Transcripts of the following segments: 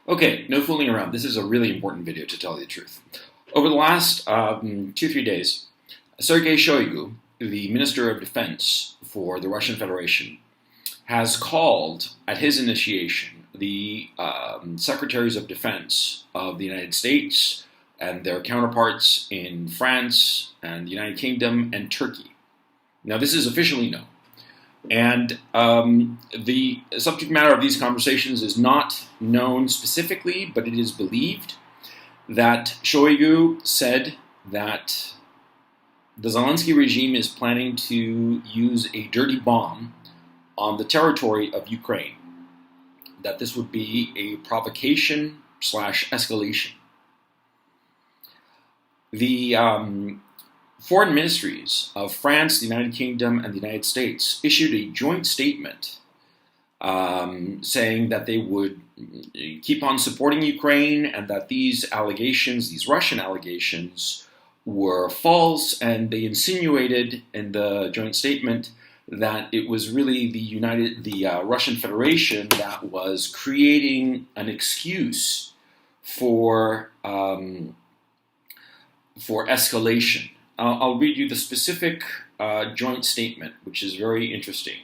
Okay, no fooling around. This is a really important video, to tell you the truth. Over the last 2-3 days, Sergei Shoigu, the Minister of Defense for the Russian Federation, has called, at his initiation, the Secretaries of Defense of the United States and their counterparts in France and the United Kingdom and Turkey. Now, this is officially known. And the subject matter of these conversations is not known specifically, but it is believed that Shoigu said that the Zelensky regime is planning to use a dirty bomb on the territory of Ukraine, that this would be a provocation / escalation. The foreign ministries of France, the United Kingdom, and the United States issued a joint statement saying that they would keep on supporting Ukraine and that these allegations, these Russian allegations, were false, and they insinuated in the joint statement that it was really the Russian Federation that was creating an excuse for escalation. I'll read you the specific joint statement, which is very interesting.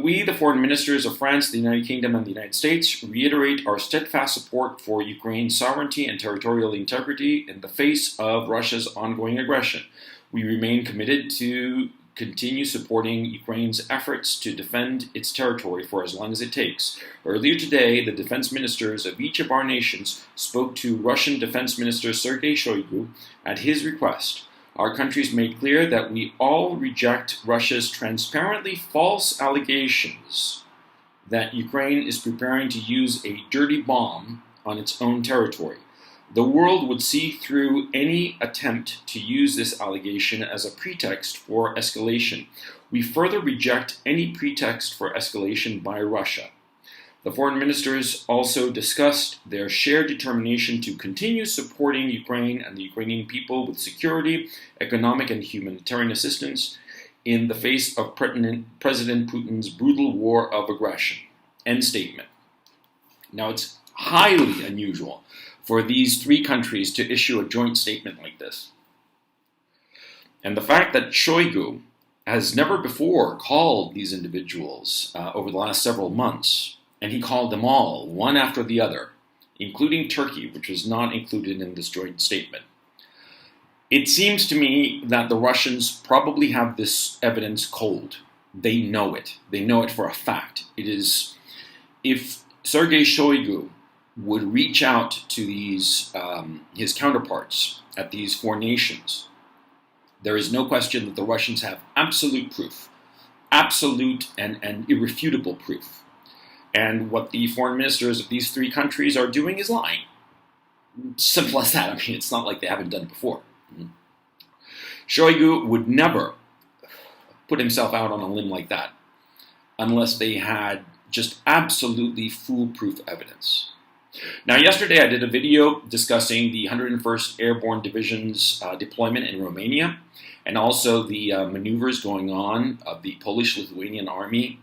We, the foreign ministers of France, the United Kingdom, and the United States, reiterate our steadfast support for Ukraine's sovereignty and territorial integrity in the face of Russia's ongoing aggression. We remain committed to continue supporting Ukraine's efforts to defend its territory for as long as it takes. Earlier today, the defense ministers of each of our nations spoke to Russian Defense Minister Sergei Shoigu at his request. Our countries made clear that we all reject Russia's transparently false allegations that Ukraine is preparing to use a dirty bomb on its own territory. The world would see through any attempt to use this allegation as a pretext for escalation. We further reject any pretext for escalation by Russia. The foreign ministers also discussed their shared determination to continue supporting Ukraine and the Ukrainian people with security, economic, and humanitarian assistance in the face of President Putin's brutal war of aggression. End statement. Now, it's highly unusual for these three countries to issue a joint statement like this. And the fact that Shoigu has never before called these individuals over the last several months, and he called them all, one after the other, including Turkey, which was not included in this joint statement. It seems to me that the Russians probably have this evidence cold. They know it. They know it for a fact. It is, if Sergei Shoigu would reach out to these his counterparts at these four nations, there is no question that the Russians have absolute proof, absolute and irrefutable proof. And what the foreign ministers of these three countries are doing is lying. Simple as that. I mean, it's not like they haven't done it before. Shoigu would never put himself out on a limb like that unless they had just absolutely foolproof evidence. Now, yesterday I did a video discussing the 101st Airborne Division's deployment in Romania, and also the maneuvers going on of the Polish-Lithuanian army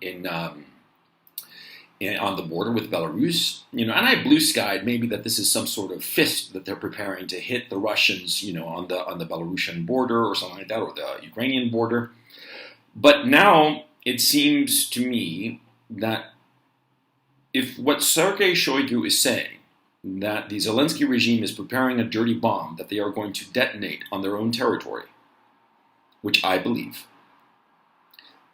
on the border with Belarus. And I blue-skied maybe that this is some sort of fist that they're preparing to hit the Russians, on the Belarusian border or something like that, or the Ukrainian border. But now it seems to me that if what Sergei Shoigu is saying, that the Zelensky regime is preparing a dirty bomb that they are going to detonate on their own territory, which I believe,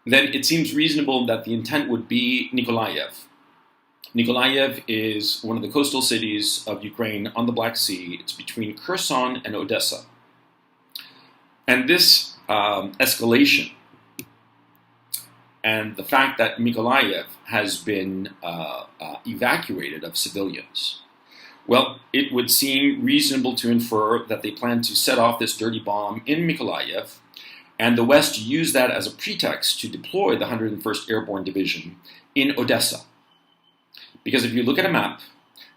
then it seems reasonable that the intent would be Nikolaev. Nikolaev is one of the coastal cities of Ukraine on the Black Sea. It's between Kherson and Odessa. And this escalation and the fact that Nikolaev has been evacuated of civilians, well, it would seem reasonable to infer that they plan to set off this dirty bomb in Nikolaev, and the West use that as a pretext to deploy the 101st Airborne Division in Odessa. Because if you look at a map,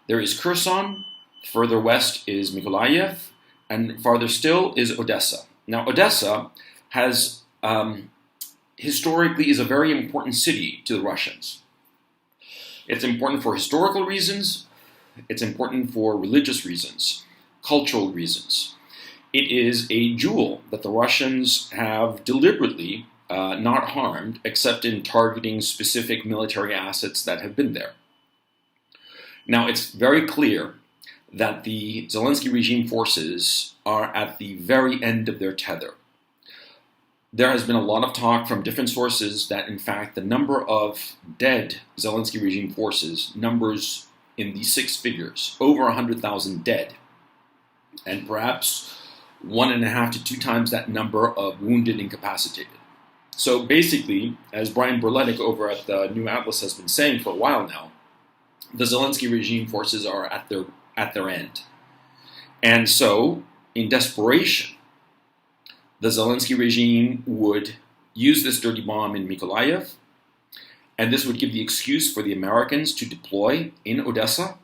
there is Kherson, further west is Nikolaev, and farther still is Odessa. Now, Odessa has historically is a very important city to the Russians. It's important for historical reasons. It's important for religious reasons, cultural reasons. It is a jewel that the Russians have deliberately not harmed, except in targeting specific military assets that have been there. Now, it's very clear that the Zelensky regime forces are at the very end of their tether. There has been a lot of talk from different sources that, in fact, the number of dead Zelensky regime forces numbers in the six figures, over 100,000 dead, and perhaps 1.5 to 2 times that number of wounded, incapacitated. So basically, as Brian Berletic over at the New Atlas has been saying for a while now, the Zelensky regime forces are at their end. And so, in desperation, the Zelensky regime would use this dirty bomb in Mykolaiv, and this would give the excuse for the Americans to deploy in Odessa.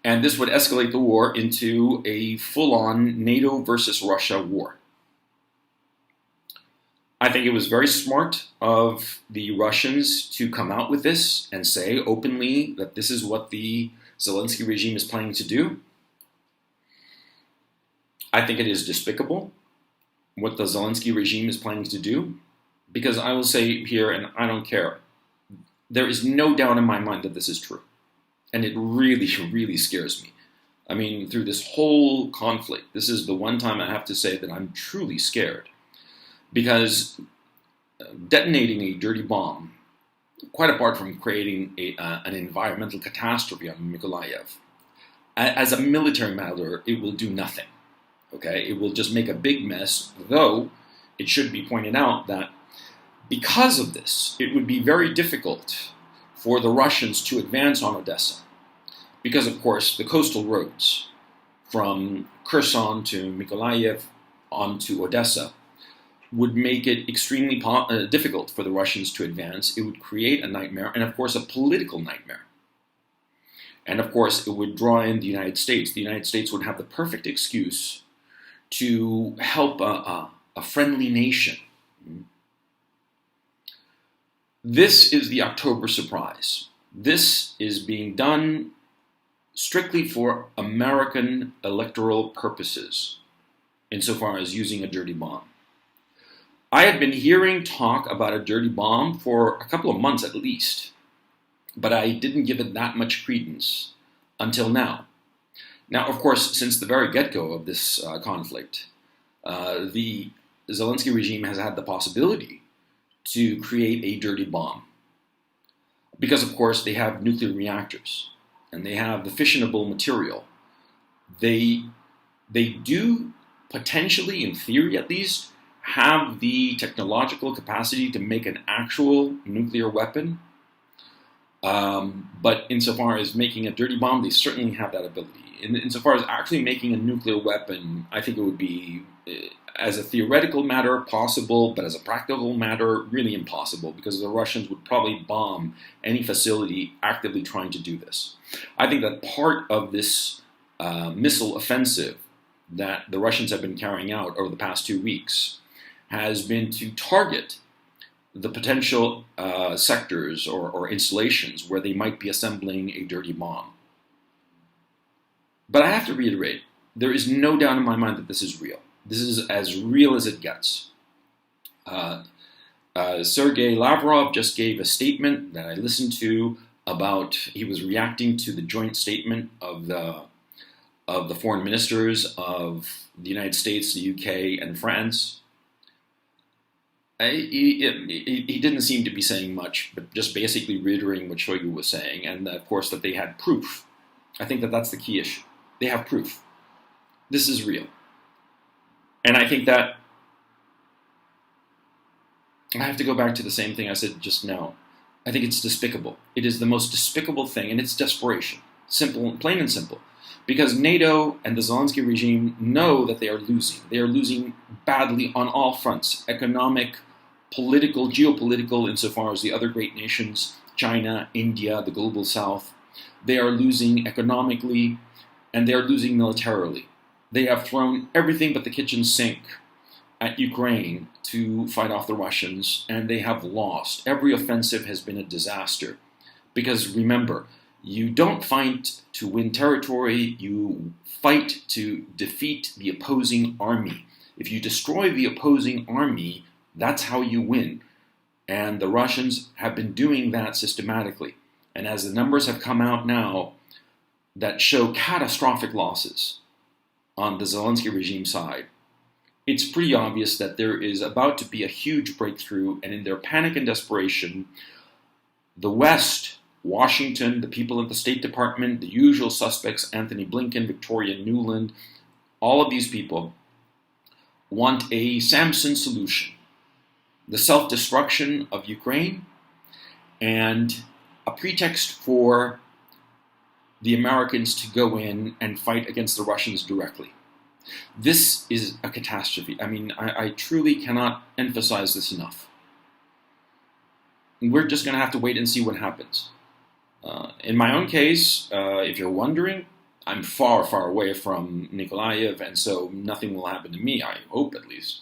And this would escalate the war into a full-on NATO versus Russia war. I think it was very smart of the Russians to come out with this and say openly that this is what the Zelensky regime is planning to do. I think it is despicable what the Zelensky regime is planning to do, because I will say here, and I don't care, there is no doubt in my mind that this is true. And it really, really scares me. I mean, through this whole conflict, this is the one time I have to say that I'm truly scared. Because detonating a dirty bomb, quite apart from creating an environmental catastrophe on Mykolaiv, as a military matter, it will do nothing. Okay, it will just make a big mess, though it should be pointed out that because of this, it would be very difficult for the Russians to advance on Odessa. Because, of course, the coastal roads from Kherson to Mykolaiv on to Odessa would make it extremely difficult for the Russians to advance. It would create a nightmare, and of course a political nightmare. And of course it would draw in the United States. The United States would have the perfect excuse to help a friendly nation. This is the October surprise. This is being done strictly for American electoral purposes, insofar as using a dirty bomb. I had been hearing talk about a dirty bomb for a couple of months at least, but I didn't give it that much credence until now. Now, of course, since the very get-go of this conflict, the Zelensky regime has had the possibility to create a dirty bomb. Because, of course, they have nuclear reactors, and they have the fissionable material. They do potentially, in theory at least, have the technological capacity to make an actual nuclear weapon. But insofar as making a dirty bomb, they certainly have that ability. Insofar as actually making a nuclear weapon, I think it would be, as a theoretical matter, possible, but as a practical matter, really impossible, because the Russians would probably bomb any facility actively trying to do this. I think that part of this missile offensive that the Russians have been carrying out over the past 2 weeks has been to target the potential sectors or installations where they might be assembling a dirty bomb. But I have to reiterate, there is no doubt in my mind that this is real. This is as real as it gets. Sergei Lavrov just gave a statement that I listened to about, he was reacting to the joint statement of the foreign ministers of the United States, the UK, and France. He didn't seem to be saying much, but just basically reiterating what Shoigu was saying, and of course that they had proof. I think that that's the key issue. They have proof. This is real. And I think that I have to go back to the same thing I said just now. I think it's despicable. It is the most despicable thing, and it's desperation. Simple, plain and simple. Because NATO and the Zelensky regime know that they are losing. They are losing badly on all fronts. Economic, political, geopolitical, insofar as the other great nations, China, India, the global south. They are losing economically, and they are losing militarily. They have thrown everything but the kitchen sink at Ukraine to fight off the Russians, and they have lost. Every offensive has been a disaster. Because remember, You don't fight to win territory, you fight to defeat the opposing army. If you destroy the opposing army, that's how you win. And the Russians have been doing that systematically. And as the numbers have come out now that show catastrophic losses on the Zelensky regime side, it's pretty obvious that there is about to be a huge breakthrough, and in their panic and desperation, the West, Washington, the people at the State Department, the usual suspects, Anthony Blinken, Victoria Nuland, all of these people want a Samson solution. The self-destruction of Ukraine and a pretext for the Americans to go in and fight against the Russians directly. This is a catastrophe. I mean, I truly cannot emphasize this enough. We're just going to have to wait and see what happens. In my own case, if you're wondering, I'm far, far away from Nikolaev, and so nothing will happen to me, I hope at least.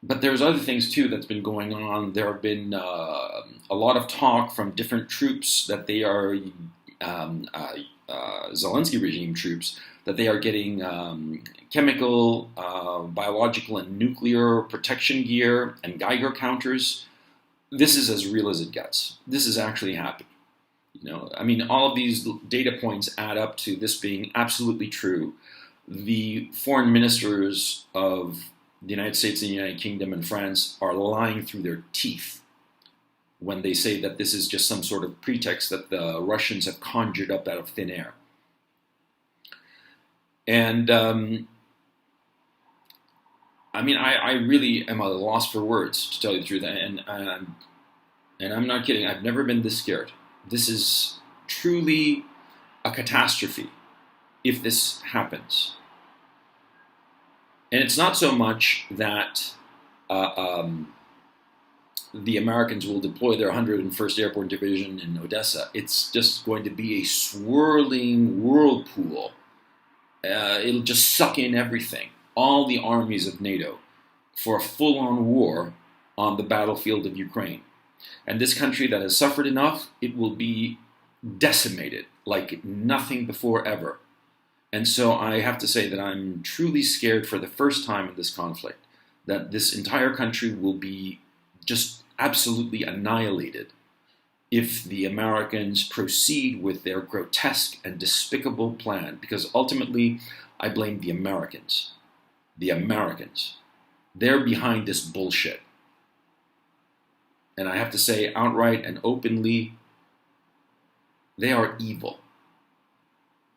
But there's other things too that's been going on. There have been a lot of talk from different troops that they are, Zelensky regime troops, that they are getting chemical, biological, and nuclear protection gear and Geiger counters. This is as real as it gets. This is actually happening. You know, I mean, all of these data points add up to this being absolutely true. The foreign ministers of the United States and the United Kingdom and France are lying through their teeth when they say that this is just some sort of pretext that the Russians have conjured up out of thin air. And I mean, I really am at a loss for words, to tell you the truth, and I'm not kidding. I've never been this scared. This is truly a catastrophe if this happens. And it's not so much that the Americans will deploy their 101st Airborne Division in Odessa. It's just going to be a swirling whirlpool. It'll just suck in everything, all the armies of NATO, for a full-on war on the battlefield of Ukraine. And this country that has suffered enough, it will be decimated like nothing before ever. And so I have to say that I'm truly scared for the first time in this conflict, that this entire country will be just absolutely annihilated if the Americans proceed with their grotesque and despicable plan, because ultimately I blame the Americans. The Americans. They're behind this bullshit. And I have to say outright and openly, they are evil.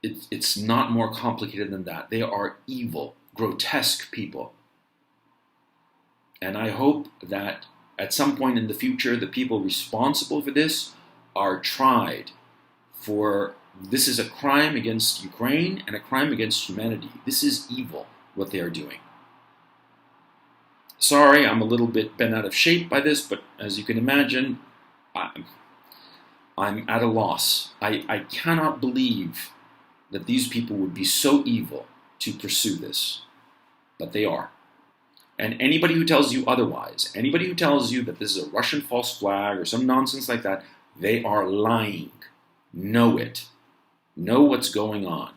It's not more complicated than that. They are evil, grotesque people. And I hope that at some point in the future, the people responsible for this are tried, for this is a crime against Ukraine and a crime against humanity. This is evil, what they are doing. Sorry, I'm a little bit bent out of shape by this, but as you can imagine, I'm at a loss. I cannot believe that these people would be so evil to pursue this, but they are. And anybody who tells you otherwise, anybody who tells you that this is a Russian false flag or some nonsense like that, they are lying. Know it. Know what's going on.